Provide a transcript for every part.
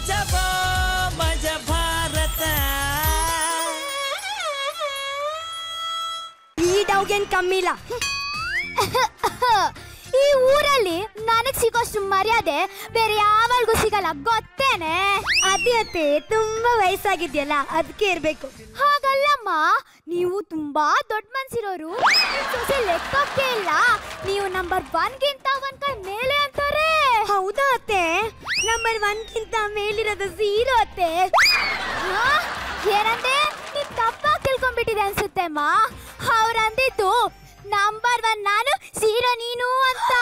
ಮಜಬೋ ಮಜ ಭಾರತ. ಈ ಡೌಗೇನ್ ಕಮ್ಮಿ ಇಲ್ಲ. ಈ ಊರಲ್ಲಿ ನನಗ್ ಸಿಗೋಷ್ಟು ಮರ್ಯಾದೆ ಬೇರೆ ಯಾವಾಗೂ ಸಿಗಲ್ಲ ಗೊತ್ತೇನೆ. ಅದೇ ತುಂಬಾ ವಯಸ್ಸಾಗಿದ್ಯಲ್ಲ ಅದಕ್ಕೆ ಇರ್ಬೇಕು. ಹಾಗಲ್ಲಮ್ಮ, ನೀವು ತುಂಬಾ ದೊಡ್ಡ ಮನ್ಸಿರೋರು. ಸೊಸೆ ಲೆಕ್ಕಕ್ಕೆ ಇಲ್ಲ, ನೀವು ನಂಬರ್ 1 ಗಿಂತ 1 ಕೈ ಮೇಲೆ ಅಂತಾರೆ. ಹೌದಾ ಅತ್ತೆ? ನಂಬರ್ 1 ಗಿಂತ ಮೇಲಿರೋದು 0 ಅತ್ತೆ. ಏನಂದೆ? ನೀನ್ ತಪ್ಪಾಗಿ ತಿಳ್ಕೊಂಡ್ಬಿಟ್ಟಿದೆ ಅನ್ಸುತ್ತೆ ಅಮ್ಮ. ಅವ್ರಂದಿದ್ದು ನಂಬರ್ 1 ನಾನು, 0 ನೀನು ಅಂತ.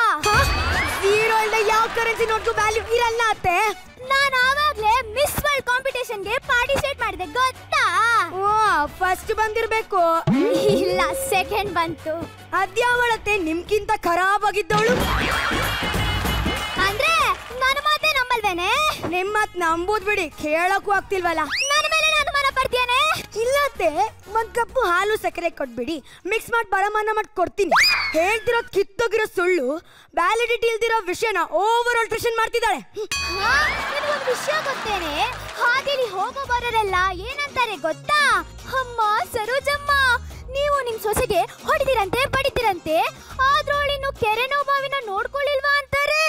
0 ಅಲ್ಲ ಯಾವ ಕರೆನ್ಸಿ ನೋಟ್ಗೂ ವ್ಯಾಲ್ಯೂ ಇರಲ್ಲ ಅತ್ತೆ. ನಾನು ಆವಾಗ್ಲೇ ಮಿಸ್ ವರ್ಲ್ಡ್ ಕಾಂಪಿಟೇಷನ್ಗೆ ಪಾರ್ಟಿಸಿಪೇಟ್ ಮಾಡಿದೆ ಗೊತ್ತಾ? ಓ ಫಸ್ಟ್ ಬಂದಿರ್ಬೇಕು. ಇಲ್ಲ, ಸೆಕೆಂಡ್ ಬಂತು. ಅದ್ಯಾವಳತ್ತೆ ನಿಮ್ಗಿಂತ ಖರಾಬ್ ಆಗಿದ್ದವಳು? ಅಂದ್ರೆ ನನ್ನ ಮಾತೇ ನಂಬಲ್ವೇನೆ? ನಿಮ್ ಮಾತ್ ನಂಬುದ್ ಬಿಡಿ, ಕೇಳಕ್ಕೂ ಆಗ್ತಿಲ್ವಲ್ಲ. ನನ್ನ ಮೇಲೆ ನಾನು ಅನುಮಾನ ಪಡ್ತೇನೆ. ಇಲ್ಲತ್ತೆ, ಒಂದ್ ಕಪ್ಪು ಹಾಲು ಸಕ್ಕರೆ ಕೊಟ್ಬಿಡಿ, ಮಿಕ್ಸ್ ಮಾಡಿ ಬರಮಾನ ಮಾಡಿ ಕೊಡ್ತೀನಿ. ಹೇಳ್ತಿರೋ ಕಿತ್ತೋಗಿರೋ ಸುಳ್ಳು, ವ್ಯಾಲಿಡಿಟಿ ಇಲ್ದಿರೋ ವಿಷಯನ ಓವರ್ ಆಲ್ಟ್ರೇಷನ್ ಮಾಡ್ತಿದ್ದಾಳೆ. ನನಗೊಂದು ವಿಷಯ ಗೊತ್ತೇನೆ, ಹಾದಿಲಿ ಹೋಗೋ ಬರೋರೆಲ್ಲ ಏನಂತಾರೆ ಗೊತ್ತಾ? ಅಮ್ಮ ಸರೋಜಮ್ಮ, ನೀವು ನಿಮ್ ಸೊಸೆಗೆ ಹೊಡಿದಿರಂತೆ ಬಡಿದಿರಂತೆ, ಆದ್ರೊಳಿನ್ನು ಕೆರೆನೋ ಬಾವಿನ ನೋಡ್ಕೊಳ್ಳಿಲ್ವಾ ಅಂತಾರೆ.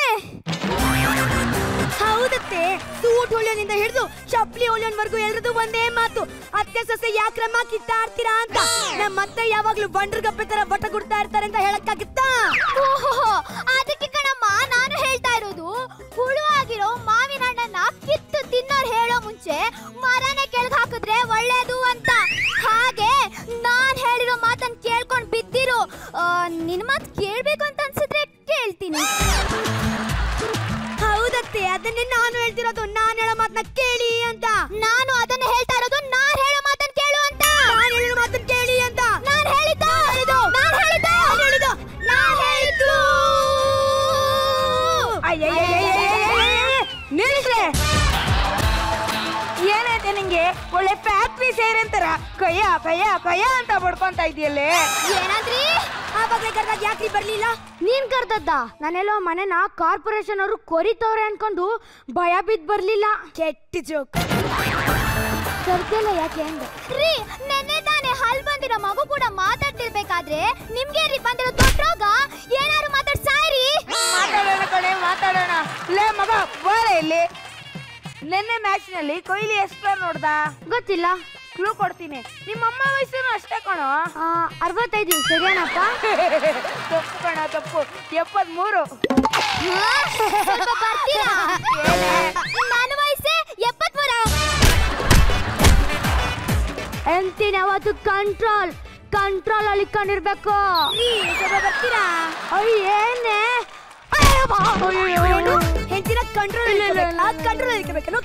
ಹೌದತ್ತೆ, ಸೂಟ್ ಹೊಲಿಯೋನಿಂದ ಹಿಡಿದು ಚಪ್ಲಿ ಹೊಲಿಯೋನ್ವರೆಗೂ ಎಲ್ರದು ಒಂದೇ ಮಾತು, ಅತ್ತೆ ಸೊಸೆ ಯಾಕ್ರಮ್ಮ ಕಿತ್ತಾಡ್ತೀರಾ ಅಂತ. ನಮ್ಮತ್ತೆ ಯಾವಾಗ್ಲೂ ಬಂಡ್ರಗಪ್ಪೆ ತರ ಬಟ ಗುಡ್ತಾ ಇರ್ತಾರೆ ಅಂತ ಹೇಳಕ್ಕಾಗುತ್ತಾ? ಓಹೋ, ಅದಕ್ಕೆ ಕಣಮ್ಮ ನಾನು ಹೇಳ್ತಾ ಇರೋದು, ಹುಳು ಆಗಿರೋ ಮಾವಿನ ಹಣ್ಣನ್ನ ಕಿತ್ತು ತಿನ್ನೋರು ಹೇಳೋ ಮುಂಚೆ ಮರನೇ ಕೆಳಗೆ ಹಾಕಿದ್ರೆ ಒಳ್ಳೇದು ಅಂತ. ಹಾಗೆ ನಾನ್ ಹೇಳಿರೋ ಮಾತನ್ನ ಕೇಳ್ಕೊಂಡ್ ಬಿದ್ದಿರು. ನಿನ್ ಮಾತು ಕೇಳ್ಬೇಕು ಅಂತ ಅನ್ಸಿದ್ರೆ ಕೇಳ್ತೀನಿ. ಹೌದತ್ತೆ, ಅದನ್ನೇ ನಾನು ಹೇಳ್ತಿರೋದು, ನಾನ್ ಹೇಳೋ ಮಾತನ್ನ ಕೇಳಿ ಅಂತ. ನಾನು ಅದನ್ನ ಹೇಳ್ತಾ ಇರೋದು, ನಾನ್ ಹೇಳೋ ಮಾತನ್ನ ಕೇಳು ಅಂತ. ನಾನ್ ಹೇಳೋ ಮಾತನ್ನ ಕೇಳಿ ಅಂತ. ನಾನ್ ಹೇಳಿದ್ದು ನಿಲ್ಸ್ರೆ. ಏನೈತೆ ನಿಂಗೆ? ಒಳ್ಳೆ ಫ್ಯಾಕ್ಟ್ರಿ ಸೇರಂತಾರ ಕಯ್ಯ ಕಯ್ಯ ಕಯ್ಯ ಅಂತ ಬಡ್ಕೊಂತ ಇದೆಯಲ್ಲೇ. ಏನಂದ್ರಿ? ಆವಾಗಲೇ ಕರ್ದಾಗ ಯಾಕ್ರಿ ಬರ್ಲಿಲ್ಲ? ನೀನ್ ಕರ್ದದ್ದ? ನಾನೆಲ್ಲೋ ಮನೆನ ಕಾರ್ಪೊರೇಷನ್ ಅವರು ಕೊರಿತವ್ರೆ ಅನ್ಕೊಂಡು ಭಯ ಬಿದ್ದು ಬರ್ಲಿಲ್ಲ. ಕೆಟ್ಟ ಜೋಕ್. ಕರ್ದಲ್ಲ ಯಾಕೆ ಅಂದೆ? ರೀ, ನೆನ್ನೆ ತಾನೇ ಹಲ್ ಬಂದಿರೋ ಮಗು ಕೂಡ ಮಾತಾಡ್ತಿರ್ಬೇಕಾದ್ರೆ ನಿಮ್ಗೆ ರೀ ಬಂದಿರೋ ದೊಡ್ಡ ರೋಗ. ಏನಾರು ಮಾತಾಡ್ ಸಾಯ್ರಿ. ಮಾತಾಡೋಣ ಕಣೆ, ಮಾತಾಡೋಣ. ಲೇ ಮಗ ಬಾರ ಇಲ್ಲಿ. ನೆನ್ನೆ ಮ್ಯಾಚ್ ನಲ್ಲಿ ಕೊಹ್ಲಿ ಎಷ್ಟು ರನ್ ನೋಡ್ದ? ಗೊತ್ತಿಲ್ಲ. ಕ್ಲೂ ಕೊಡ್ತೀನಿ, ನಿಮ್ಮಮ್ಮ ವಯಸ್ಸು ಅಷ್ಟೇ ಕಣೋ. 65. ಸರಿಯಾನಪ್ಪ? ತಪ್ಪು ಕಣ, ತಪ್ಪು. 73. ಬರ್ತೀರಾ? ನನ್ನ ವಯಸ್ಸೇ 73. ಎಂತೀನಿ ಅವತ್ತು ಕಂಟ್ರೋಲ್ ಅಲ್ಲಿ ಇಟ್ಕೊಂಡಿರ್ಬೇಕು. ಬರ್ತೀರಾ? ಏನೇ ಹೆಂಚಿನ ಕಂಟ್ರೋಲ್ ಇಟ್ಕೋಬೇಕೇನೋ.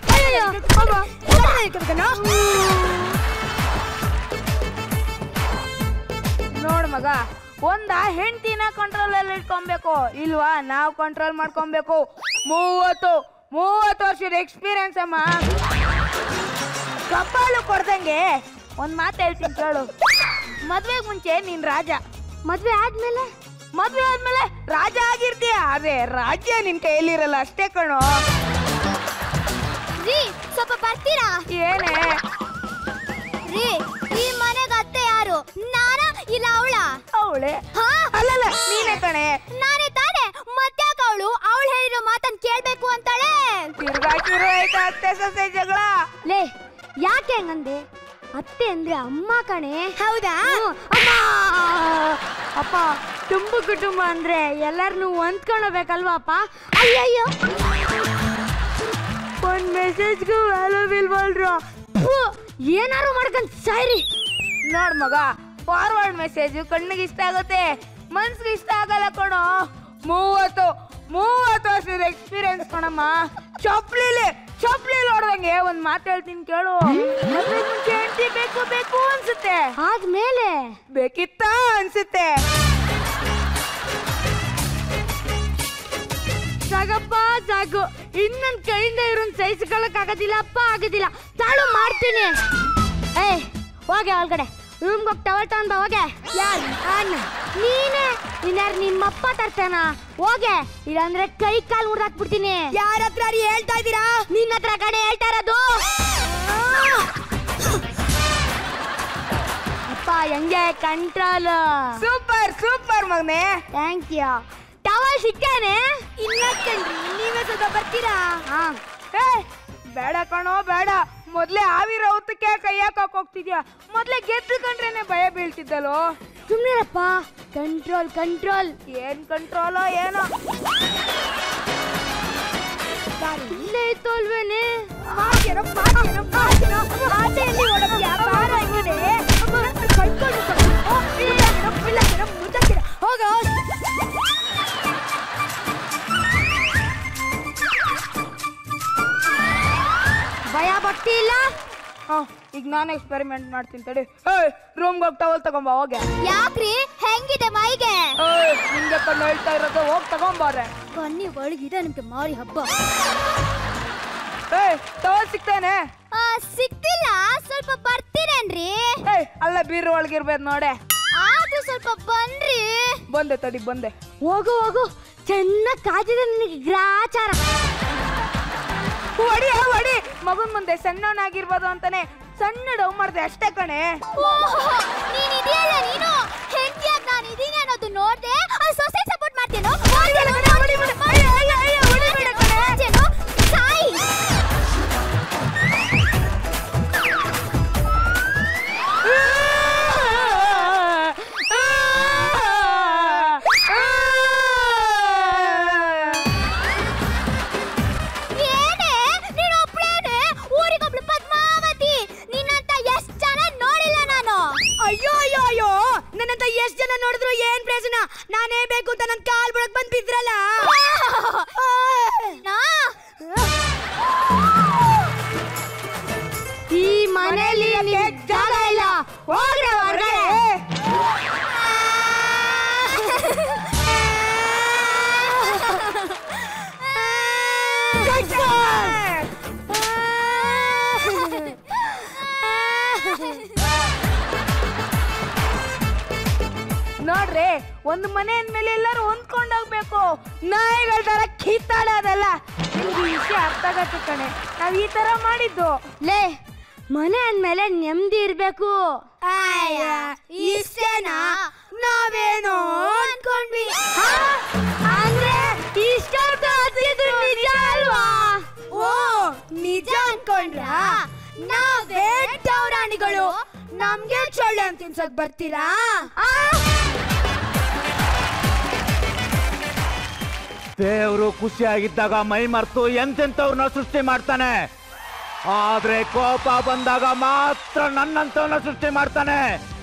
ನೋಡ್ ಮಗ, ಒಂದ ಹೆಂಡತಿನ ಕಂಟ್ರೋಲ್ ಅಲ್ಲಿ ಇಟ್ಕೊಬೇಕು, ಇಲ್ವಾ ನಾವ್ ಕಂಟ್ರೋಲ್ ಮಾಡ್ಕೊಬೇಕು. 30 ವರ್ಷದ ಎಕ್ಸ್ಪೀರಿಯನ್ಸ್ ಅಮ್ಮ. ಕಪಾಳು ಕೊಡ್ದಂಗೆ ಒಂದ್ ಮಾತು ಹೇಳ್ತೀನಿ ಕೇಳು. ಮದ್ವೆಗ್ ಮುಂಚೆ ನೀನ್ ರಾಜ, ಮದ್ವೆ ಆದ್ಮೇಲೆ ರಾಜ ಆಗಿರ್ತೀಯ. ಅದೇ ರಾಜ್ಯ ನಿನ್ ಕೈಯಲ್ಲಿರಲ್ಲ ಅಷ್ಟೇ ಕಣೋ. ರೀ, ಸ್ವಲ್ಪ ಬರ್ತೀರಾ? ಏನೇ ರೀ, ಈ ಮನೆಗೆ ಅತ್ತೆ ಯಾರು? ನಾನ ಇಲ್ಲ ಅವಳ? ಅವಳೆ. ಅಲ್ಲಲ್ಲ, ನೀನೇ ಕಣೆ. ನಾನೇ ತಾನೆ. ಮತ್ತ್ಯಾಕ ಅವಳು ಹೇಳಿರೋ ಮಾತನ್ನ ಕೇಳ್ಬೇಕು ಅಂತಾಳೆ? ತಿರ್ಗಾ ಶುರು ಆಯ್ತಾ ಅತ್ತೆ ಸೊಸೆ ಜಗಳ? ಲೇ, ಯಾಕೆ ಹಂಗಂದೆ? ಅತ್ತೆ ಅಂದ್ರೆ ಅಮ್ಮ ಕಣೆ. ಹೌದಾ? ಅಪ್ಪ, ತುಂಬು ಕುಟುಂಬ ಅಂದ್ರೆ ಎಲ್ಲಾರನ್ನು ಹೊಂದ್ಕೊಂಡೋಗ್ಬೇಕಲ್ವಾಪ್ಪ? ಅಯ್ಯಯ್ಯೋ, ಒಂದ್ ಮೆಸೇಜ್ಗೂ ವ್ಯಾಲ್ಯೂ ಇಲ್ವಲ್ರು. ಏನಾರು ಮಾಡ್ಕೊಂಡ್ ಸಾಯ್ರಿ. ನೋಡ್ ಮಗ, ಫಾರ್ವರ್ಡ್ ಮೆಸೇಜ್ ಕಣ್ಣಿಗೆ ಇಷ್ಟ ಆಗುತ್ತೆ, ಮನ್ಸಿಗೆ ಇಷ್ಟ ಆಗಲ್ಲ ಕಣೋ. 30 ವರ್ಷದ ಎಕ್ಸ್ಪೀರಿಯನ್ಸ್ ಕಣಮ್ಮ. ಚಪ್ಲಿ ನೋಡ್ದಂಗೆ ಒಂದ್ ಮಾತು ಹೇಳ್ತೀನಿ ಕೇಳು. ಮದ್ವೆ ಮುಂಚೆ ಹೆಂಡತಿ ಬೇಕು ಅನ್ಸುತ್ತೆ, ಆದ್ಮೇಲೆ ಬೇಕಿತ್ತ ಅನ್ಸುತ್ತೆ. ಸಾಗಪ್ಪ ಸಾಗು, ಇನ್ನೊಂದ್ ಕೈಯಿಂದ ಇರೋನ್ ಸಹಿಸ್ಕೊಳಕ್ ಆಗೋದಿಲ್ಲ ಅಪ್ಪ, ಆಗೋದಿಲ್ಲ. ತಾಳು ಮಾಡ್ತೀನಿ. ಹೋಗಿ ಒಳಗಡೆ ರೂಮ್ಗೆ ಹೋಗಿ ಟವಲ್ ತಗೊಂಡ್ ಬಾ ಹೋಗೆ. ಯಾರು ಅಣ್ಣ? ನೀನೇ. ಇನ್ಯಾರು ನಿಮ್ಮಪ್ಪ ತರ್ತಾನ? ಹೋಗೆ, ಇಲ್ಲಾಂದ್ರೆ ಕೈ ಕಾಲು ಮುರಿದಾಕ್ಬಿಡ್ತೀನಿ. ಯಾರ ಹತ್ರ ಹೇಳ್ತಾ ಇದ್ದೀರಾ? ನಿನ್ನ ಹತ್ರ ಕಡೆ ಹೇಳ್ತಾ ಇರೋದು. ಅಪ್ಪ ಹೆಂಗೆ ಕಂಟ್ರೋಲ್? ಸೂಪರ್ ಸೂಪರ್ ಮಗನೇ. Thank you. ಟವಲ್ ಸಿಕ್ಕಾನೆ? ಇಲ್ಲ ಕಣ್ರಿ, ನೀವೇ ಸದ ಬರ್ತೀರಾ? ಹಾ. ಬೇಡ ಕಣೋ ಬೇಡ. ಮೊದ್ಲೇ ಆವಿರೋ ಹೊತ್ತಕ್ಕೆ ಕೈ ಹಾಕಕ್ ಹೋಗ್ತಿದ್ಯಾ? ಮೊದ್ಲೇ ಗೆದ್ದು ಕಂಡ್ರೇನೆ ಭಯ ಬೀಳ್ತಿದ್ದಲ್ಲೋ. ಸುಮ್ನಿರಪ್ಪ. Control control. ಏನ್ ಕಂಟ್ರೋಲೋ ಏನೋ. ಇಲ್ಲೇ ಇತ್ತು ಅಲ್ವೇನೆ? ಭಯ ಭಕ್ತಿ ಇಲ್ಲ. ಈಗ ನಾನು ಎಕ್ಸ್ಪೆರಿಮೆಂಟ್ ಮಾಡ್ತೀನಿ ತಡಿ. ರೂಮ್ಗೆ ಹೋಗಿ ಟವಲ್ ತಗೊಂಬ ಹೋಗೆ. ಯಾಕ್ರಿ? ಹೆಂಗಿದೆ ಮೈಗೆ? ನಿಂಗೆ ಕಣ್ಣು ಹೇಳ್ತಾ ಇರೋದು, ಹೋಗಿ ತಗೊಂಬಾರೆ. ಬನ್ನಿ ಒಳಗಿದೆ ನಿಮ್ಗೆ ಮಾರಿ ಹಬ್ಬ. ಟವಲ್ ಸಿಗ್ತೇನೆ? ಸಿಕ್ತಿಲ್ಲ, ಸ್ವಲ್ಪ ಬರ್ತೀರೇನ್ರಿ? ಅಲ್ಲ ಬೀರು ಒಳಗಿರ್ಬೇಕು ನೋಡೆ. ಆದ್ರೂ ಸ್ವಲ್ಪ ಬನ್ರಿ. ಬಂದೆ ತಡಿ ಬಂದೆ. ಹೋಗು ಹೋಗು, ಚೆನ್ನಾಗಿ ಕಾದಿದೆ ನಿನಗೆ ಗ್ರಾಚಾರ. ಹೊಡಿ ಹೊಡಿ. ಮಗನ್ ಮುಂದೆ ಸಣ್ಣವನಾಗಿರ್ಬೋದು ಅಂತಾನೆ ಸಣ್ಣ ಡವ್ ಮಾಡ್ದೆ ಅಷ್ಟೇ ಕಣೆ. ನೀನ್ ಇದೆಯಲ್ಲ, ನೀನು ಹೆಂಡತಿಯಾಗ ನಾನು ಇದೀನಿ ಅನ್ನೋದು ನೋಡ್ದೆ ಸೊಸೆ ಸಪೋರ್ಟ್ ಮಾಡ್ತೇನೋ? ಸಾಯಿ. ಎಷ್ಟ್ ಜನ ನೋಡಿದ್ರು ಏನ್ ಪ್ರಯೋಜನ? ನಾನೇ ಬೇಕು ಅಂತ ನನ್ ಕಾಲ್ ಬಿಡಕ್ ಬಂದ್ ಬಿದ್ರಲ್ಲ. ಈ ಮನೆಯಲ್ಲಿ ಜಾಗ ಇಲ್ಲ, ಹೋಗ್ರೆ ಹೊರಗಡೆ. ನೋಡ್ರಿ, ಒಂದು ಮನೆ ಅಂದ್ಮೇಲೆ ಎಲ್ಲರೂ ಹೊಂದ್ಕೊಂಡೋಗ್ಬೇಕು. ನಾಯಿಗಳ ತರ ಕಿತ್ತಾಡೋದಲ್ಲ. ನಿಮ್ಗೆ ಈ ವಿಷಯ ಅರ್ಥ ಆಗತ್ತೆ ಕಣೆ. ನಾವ್ ಈ ತರ ಮಾಡಿದ್ದು. ಲೇ, ಮನೆ ಅಂದ್ಮೇಲೆ ನೆಮ್ಮದಿ ಇರ್ಬೇಕು. ಇಷ್ಟೇನಾ? ನಾವೇನೋ ಅನ್ಕೊಂಡ್ವಿ. ಅಂದ್ರೆ ಇಷ್ಟೊಂದು ನಿಜ ಅಲ್ವಾ? ಓ, ನಿಜ ಅನ್ಕೊಂಡ್ರಾ? ನಾವೇ ಟೌರಾಣಿಗಳು. ನಮ್ಗೆ ಚೊಳ್ಳೆ ಅಂತ ತಿನ್ಸಕ್ ಬರ್ತೀರಾ? ದೇವರು ಖುಷಿಯಾಗಿದ್ದಾಗ ಮೈ ಮರೆತು ಎಂತೆಂಥವ್ರನ್ನ ಸೃಷ್ಟಿ ಮಾಡ್ತಾನೆ. ಆದ್ರೆ ಕೋಪ ಬಂದಾಗ ಮಾತ್ರ ನನ್ನಂತವನ್ನ ಸೃಷ್ಟಿ ಮಾಡ್ತಾನೆ.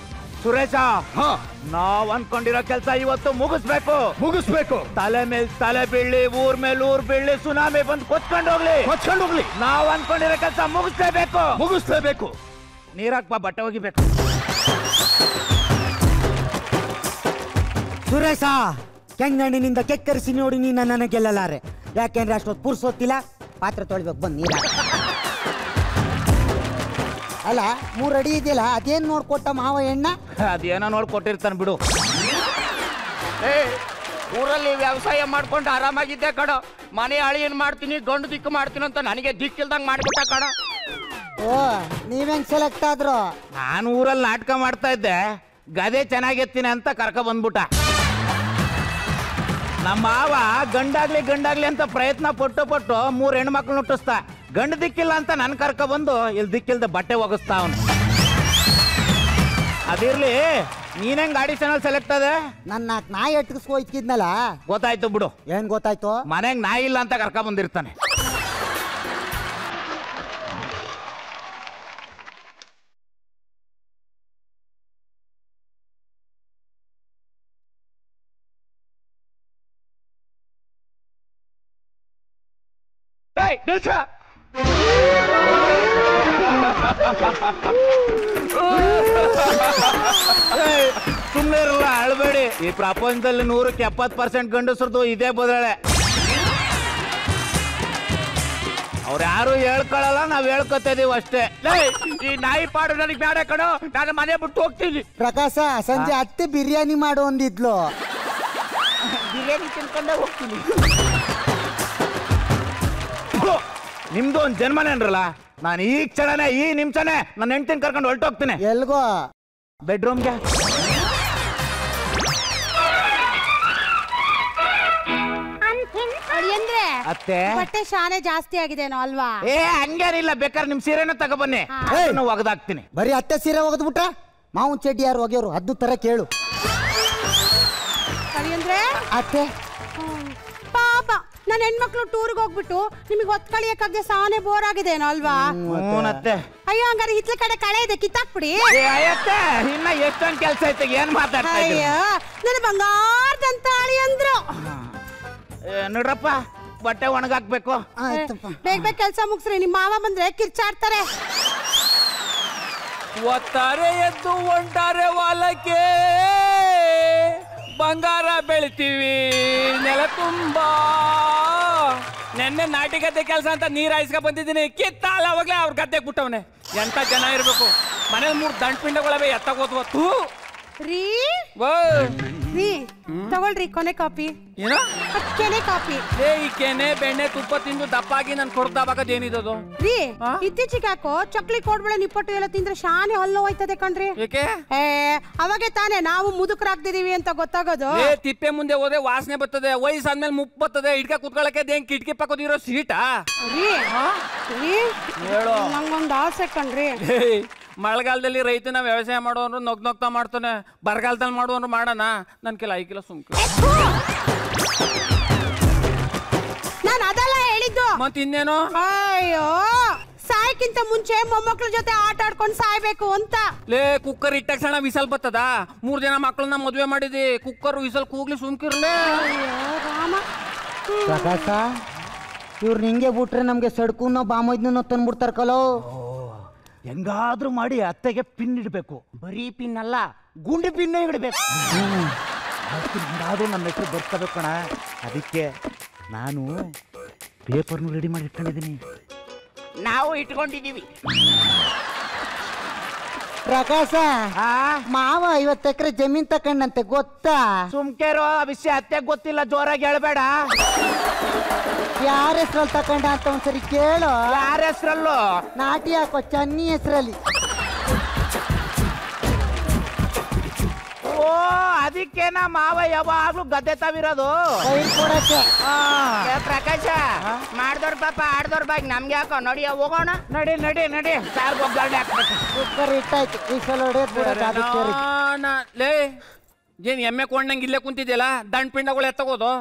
ಸುರೇಶ, ನಾವ್ ಅನ್ಕೊಂಡಿರೋ ಕೆಲಸ ಇವತ್ತು ಮುಗಿಸ್ಬೇಕು. ತಲೆ ಮೇಲೆ ತಲೆ ಬೀಳಿ, ಊರ್ ಮೇಲೆ ಊರ್ ಬೀಳಿ, ಸುನಾಮಿ ಬಂದು ಕೊಚ್ಕೊಂಡು ಹೋಗ್ಲಿ. ನಾವ್ ಅನ್ಕೊಂಡಿರೋ ಕೆಲಸ ಮುಗಿಸ್ಲೇಬೇಕು. ನೀರಾಕ್ಬಾ, ಬಟ್ಟೆ ಒಗಿಬೇಕು. ಸುರೇಶ, ಕೆಂಗಣ್ಣಿನಿಂದ ಕೆಕ್ಕರಿಸಿ ನೋಡಿ ನೀನು ನನ್ನ ಗೆಲ್ಲಲಾರೆ. ಯಾಕೆಂದ್ರೆ ಅಷ್ಟೊತ್ತು ಪುರ್ಸೊತ್ತಿಲ್ಲ, ಪಾತ್ರೆ ತೊಳಿಬೇಕು, ಬಂದು ನೀರ. ಅಲ್ಲ, 3 ಅಡಿ ಇದೆಯಲ್ಲ, ಅದೇನ್ ನೋಡ್ಕೊಟ್ಟ ಮಾವ ಎಣ್ಣ? ಅದೇನೋ ನೋಡ್ಕೊಟ್ಟಿರ್ತಾನೆ ಬಿಡು. ಊರಲ್ಲಿ ವ್ಯವಸಾಯ ಮಾಡ್ಕೊಂಡು ಆರಾಮಾಗಿದ್ದೆ ಕಣ. ಮನೆ ಅಳಿಯನ್ ಮಾಡ್ತೀನಿ, ಗಂಡು ದಿಕ್ಕು ಮಾಡ್ತೀನಿ ಅಂತ ನನಗೆ ದಿಕ್ಕಿಲ್ದಂಗ್ ಮಾಡ್ಬಿಟ್ಟ ಕಣ. ಓ, ನೀವೆಂಗ್ ಸೆಲೆಕ್ಟ್ ಆದ್ರು? ನಾನು ಊರಲ್ಲಿ ನಾಟಕ ಮಾಡ್ತಾ ಇದ್ದೆ, ಗದೆ ಚೆನ್ನಾಗಿರ್ತೀನಿ ಅಂತ ಕರ್ಕ ಬಂದ್ಬಿಟ್ಟ. ನಮ್ಮ ಮಾವ ಗಂಡಾಗ್ಲಿ ಅಂತ ಪ್ರಯತ್ನ ಪಟ್ಟು 3 ಹೆಣ್ಮಕ್ಳು ಹುಟ್ಟಿಸ್ತ. ಗಂಡು ದಿಕ್ಕಿಲ್ಲ ಅಂತ ನನ್ ಕರ್ಕ ಬಂದು ಇಲ್ಲಿ ದಿಕ್ಕಿಲ್ದ ಬಟ್ಟೆ ಒಗಿಸ್ತಾ ಅವನು. ಅದಿರ್ಲಿ, ನೀನೆಂಗ್ ಆಡಿಷನ್ ಅಲ್ಲಿ ಸೆಲೆಕ್ಟ್ ಅದೆ? ನನ್ನ ನಾಯಿ ಎಟ್ಕಿಸ್ಕೋಯ್ತಿದ್ನಲ್ಲ. ಗೊತ್ತಾಯ್ತು ಬಿಡು. ಏನ್ ಗೊತ್ತಾಯ್ತು? ಮನೆಗ್ ನಾಯಿ ಇಲ್ಲ ಅಂತ ಕರ್ಕ ಬಂದಿರ್ತಾನೆ. ಸುಮ್ಮನೆ ಇರಲ್ಲ, ಅಳ್ಬೇಡಿ. ಈ ಪ್ರಪಂಚದಲ್ಲಿ 100% ಗಂಡಸರದು ಇದೇ ಬದಳೆ. ಅವ್ರು ಯಾರು ಹೇಳ್ಕೊಳಲ್ಲ, ನಾವ್ ಹೇಳ್ಕೊತಾ ಇದೀವಿ ಅಷ್ಟೇ. ಈ ನಾಯಿ ಪಾಡು ನನಗೆ ಬೇಡ ಕಣೋ, ನಾನು ಮನೆ ಬಿಟ್ಟು ಹೋಗ್ತೀನಿ. ಪ್ರಕಾಶ, ಸಂಜೆ ಅತ್ತೆ ಬಿರಿಯಾನಿ ಮಾಡು ಅಂದಿದ್ಲು. ಬಿರಿಯಾನಿ ತಿನ್ಕೊಂಡೇ ಹೋಗ್ತೀನಿ. ನಿಮ್ದು ಒಂದ್ ಜನ್ಮನೇನ್ರಲ್ಲ, ನಾನು ಈ ಕ್ಷಣನೇ ಈ ನಿಮಿಷನೇ ನನ್ನ ಹೆಂಡತಿನ ಕರ್ಕೊಂಡು ಹೊರಟೋಗ್ತೀನಿ. ಎಲ್ಗೋ? ಬೆಡ್ರೂಮ್ಗೆ. ಅತ್ತೆ ಬಟ್ಟೆ ಶಾನೆ ಜಾಸ್ತಿ ಆಗಿದೇನೋ ಅಲ್ವಾ? ಹಂಗೇನಿಲ್ಲ, ಬೇಕಾದ್ರೆ ನಿಮ್ ಸೀರೆನ ತಗೊಬನ್ನಿ, ಒಗದಾಕ್ತೀನಿ. ಬರೀ ಅತ್ತೆ ಸೀರೆ ಒಗದ್ಬಿಟ್ರ ಮಾವನ್ ಚಡ್ಡಿ ಯಾರು ಒಗೆಯೋರು? ಅದು ತರ ಕೇಳು. ಅಂದ್ರೆ ಅತ್ತೆ ಪಾಪ ನನ್ನ ಹೆಣ್ಮಕ್ಳು ಟೂರ್ಗೆ ಹೋಗ್ಬಿಟ್ಟು ನಿಮಗೆ ಹೊತ್ಕಳಿಯಕ್ಕಾಗದೆ ಸಾನೆ ಬೋರ್ ಆಗಿದೇನೋ ಅಲ್ವಾ? ಅತ್ತೆ ಅಯ್ಯೋ, ಹಂಗಾರೆ ಹಿತ್ಲ ಕಡೆ ಕಳೆ ಇದೆ, ಕಿತ್ತಾಕ್ಬಿಡಿ. ಅಯ್ಯತ್ತೆ, ಇನ್ನ ಎಷ್ಟೊಂದ್ ಕೆಲ್ಸ ಐತೆ, ಏನ್ ಮಾತಾಡ್ತಾ ಇದ್ದೀರಿ? ಅಯ್ಯೋ, ನನ್ನ ಬಂಗಾರದಂತ ಅಳಿ ಅಂದ್ರು. ನೋಡ್ರಪ್ಪ, ಬಟ್ಟೆ ಒಣಗಾಕ್ಬೇಕು. ಬೇಗ ಬೇಗ ಕೆಲಸ ಮುಗಿಸ್ರಿ, ನಿಮ್ಮ ಮಾವ ಬಂದ್ರೆ ಕಿರ್ಚಾಡ್ತಾರೆ. ಒತ್ತಾರೆ ಎದ್ದು ಹೊಂಟಾರೆ ಹೊಲಕ್ಕೆ, ಬಂಗಾರ ಬೆಳಿತೀವಿ ನೆಲ ತುಂಬಾ. ನೆನ್ನೆ ನಾಟಿ ಗದ್ದೆ ಕೆಲಸ ಅಂತ ನೀರ್ ಹಾಯಿಸ್ಕೊ ಬಂದಿದ್ದೀನಿ, ಕಿತ್ತಾಲ ಅವಾಗ್ಲೇ ಅವ್ರ ಗದ್ದೆಗೆ ಬಿಟ್ಟವನೆ. ಎಂತ ಜನ ಇರ್ಬೇಕು, ಮನೇಲಿ 3 ದಂಟ್ ಪಿಂಡಗಳವೆ ಎತ್ತಾಗೋದ್ವತ್ತು. ರೀ ತಗೊಳ್ರಿ ಕೊನೆ ಕಾಪಿ. ಏನೋ ಕೆನೆ ಕಾಪಿ. ಈ ಕೆನೆ ಬೆಣ್ಣೆ ತುಪ್ಪ ತಿಂದು ದಪ್ಪಾಗಿ ನನ್ ಕೊಡ್ದಾಗದ್ ಏನಿದದು? ರೀ ಇತ್ತೀಚೆಗೆ ಯಾಕೋ ಚಕ್ಲಿ ಕೋಡ್ಬಳೆ ನಿಪ್ಪಟ್ಟು ಎಲ್ಲ ತಿಂದ್ರೆ ಶಾನೆ ಹಲ್ಲು ಹೋಯ್ತದೆ ಕಣ್ರಿ. ಏಕೆ? ಅವಾಗೆ ತಾನೇ ನಾವು ಮುದುಕರಾಗ್ತಿದೀವಿ ಅಂತ ಗೊತ್ತಾಗೋದು. ತಿಪ್ಪೆ ಮುಂದೆ ಹೋದ್ರೆ ವಾಸನೆ ಬರ್ತದೆ, ವಯಸ್ಸಾದ್ಮೇಲೆ ಮುಪ್ಪು ಬರ್ತದೆ. ಇಡ್ಕ ಕುತ್ಕೊಳಕ್ಕೆ ಹೆಂಗ್ ಕಿಟಕಿ ಪಕ್ಕದಿರೋ ಸೀಟಾ? ನಂಗೊಂದು ಆಸೆ ಕಣ್ರಿ. ಮಳೆಗಾಲದಲ್ಲಿ ರೈತನ ವ್ಯವಸಾಯ ಮಾಡೋರು ನಗ್ತಾ ಮಾಡ್ತಾನೆ, ಬರಗಾಲದಲ್ಲಿ ಮಾಡುವನು ಮಾಡೋಣ. ನನ್ ಕೆಲ ಐಕಿಲ್ಲ ಸುಮ್ಕೆ. ನಾನು ಅದೆಲ್ಲ ಹೇಳಿದ್ದು. ಮತ್ ಇನ್ನೇನು? ಅಯ್ಯೋ, ಸಾಯಕ್ಕಿಂತ ಮುಂಚೆ ಮೊಮ್ಮಕ್ಳ ಜೊತೆ ಆಟ ಆಡ್ಕೊಂಡು ಸಾಯ್ಬೇಕು ಅಂತ. ಕುಕ್ಕರ್ ಇಟ್ಟ ಕ್ಷಣ ವಿಸಲ್ ಬರ್ತದ? 3 ಜನ ಮಕ್ಕಳನ್ನ ಮದ್ವೆ ಮಾಡಿದಿ, ಕುಕ್ಕರ್ ವಿಸಲ್ ಕೂಗ್ಲಿ ಸುಮ್ಕಿರ್ಲೇ. ಪ್ರಕಾಶ, ಇವ್ರು ನಿಂಗೆ ಬಿಟ್ರೆ ನಮ್ಗೆ ಸಡ್ಕುನೋ ಬಾಮೈದ್ನೋ ತಂದ್ಬಿಡ್ತಾರ ಕಲೋ. ಹೆಂಗಾದ್ರೂ ಮಾಡಿ ಅತ್ತೆಗೆ ಪಿನ್ ಇಡ್ಬೇಕು. ಬರೀ ಪಿನ್ ಅಲ್ಲ, ಗುಂಡಿ ಪಿನ್ನೇ ಇಡ್ಬೇಕು. ಅದು ನಮ್ಮ ಹೆಸರು ಬರ್ತಬೇಕು ಕಣ. ಅದಕ್ಕೆ ನಾನು ಪೇಪರ್ನು ರೆಡಿ ಮಾಡಿ ಇಟ್ಕೊಂಡಿದ್ದೀನಿ. ನಾವು ಇಟ್ಕೊಂಡಿದೀವಿ. ಪ್ರಕಾಶ, ಮಾವ 50 ಎಕರೆ ಜಮೀನ್ ತಕೊಂಡಂತೆ ಗೊತ್ತಾ? ಸುಮ್ಕೇರೋ, ಆ ವಿಷಯ ಅತ್ತೆಗೆ ಗೊತ್ತಿಲ್ಲ, ಜೋರಾಗಿ ಹೇಳ್ಬೇಡ. ಯಾರ ಹೆಸ್ರಲ್ಲಿ ತಕೊಂಡ ಅಂತ ಒಂದ್ಸರಿ ಕೇಳು. ಯಾರ ಹೆಸ್ರಲ್ಲೂ? ನಾಟಿ ಹಾಕೋ ಚನ್ನಿ ಹೆಸ್ರಲ್ಲಿ. ಓ, ಅದಕ್ಕೇನ ಮಾವ ಯಾವಾಗ್ಲೂ ಗದ್ದೆ ತಾವಿರೋದು ಕೊಡಕ್ಕೆ. ಪ್ರಕಾಶ, ಮಾಡ್ದವ್ರ ಪಾಪ ಆಡ್ದವ್ರ ಬಾಗಿ ನಮ್ಗೆ ಯಾಕೋ ನಡಿಯ ಹೋಗೋಣ. ನಡಿ ನಡಿ ನಡಿ, ಸಾರ್ ಒಗ್ಗರಣೆ ಹಾಕ್ಬೇಕು. ಕುಕ್ಕರ್ ಇಟ್ಟಾಯ್ತು, ವಿಷಲ್ ಲೇ ಏನ್ ಎಮ್ಮೆ ಕೊಂಡಂಗ್ ಇಲ್ಲೇ ಕುಂತಿದ್ಯಲ್ಲ, ದಂಡ್ ಪಿಂಡಗಳು ಎತ್ತಗೋದು.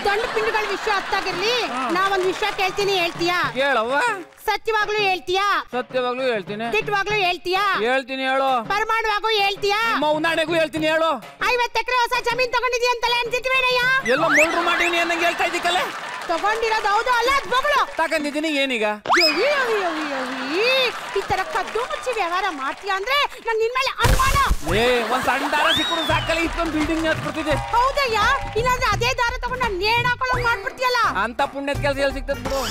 ದಂಡ ಪಿಂಡಗಳ ವಿಷಯ ಅತ್ತಾಗಿರ್ಲಿ, ನಾವೊಂದ್ ವಿಷಯ ಕೇಳ್ತೀನಿ, ಹೇಳ್ತೀಯಾ? ಹೇಳವ್ವ. ಸತ್ಯವಾಗ್ಲೂ ಹೇಳ್ತೀಯಾ? ಸತ್ಯವಾಗ್ಲೂ ಹೇಳ್ತೀನಿ. ದಿಟ್ಟವಾಗ್ಲೂ ಹೇಳ್ತೀಯಾ? ಹೇಳ್ತೀನಿ, ಹೇಳು. ಪರಮಾಣುವಾಗೂ ಹೇಳ್ತೀಯಾ? ಮೌನಾಣೆಗೂ ಹೇಳ್ತೀನಿ, ಹೇಳು. 50 ಎಕರೆ ಹೊಸ ಜಮೀನ್ ತಗೊಂಡಿದ್ಯಾ ಅಂತಲೇ ಅಂತಿದ್ವೇನಯ್ಯ? ಎಲ್ಲ ಮುಳ್ರು ಮಾಡೀನಿ ಅನ್ನಂಗೆ ಹೇಳ್ತಾ ಇದ್ದೀಕಲ್ಲ. ತಗೊಂಡಿರೋದು ಹೌದು ಅಲ್ಲ, ಮಗಳು ತಗೊಂಡಿದ್ದೀನಿ. ಏನೀಗ? ಈ ತರ ಕದ್ದು ಮುಚ್ಚಿ ವ್ಯವಹಾರ ಮಾಡ್ತೀಯಾ ಅಂದ್ರೆ ನಂಗೆ ನಿನ್ಮೇಲೆ ಅನುಮಾನ. ಒಂದ್ ಸಣ್ಣ ದಾರ ಸಿಕ್ಕರು ಸಾಕಲ್ಲ, ಇಷ್ಟೊಂದು ಬಿಲ್ಡಿಂಗ್ ಹತ್ಬಿಡ್ತಿದೆ. ಹೌದಯ್ಯ, ಇಲ್ಲಾಂದ್ರೆ ಅದೇ ದಾರ ತಗೊಂಡು ನಾನು ನೇಣ್ ಹಾಕೊಳ್ಳೋಂಗ್ ಮಾಡ್ಬಿಡ್ತೀಯಲ್ಲ. ಅಂತ ಪುಣ್ಯದ ಕೆಲಸ ಎಲ್ಲಿ ಸಿಗ್ತದ ಬಿಡು.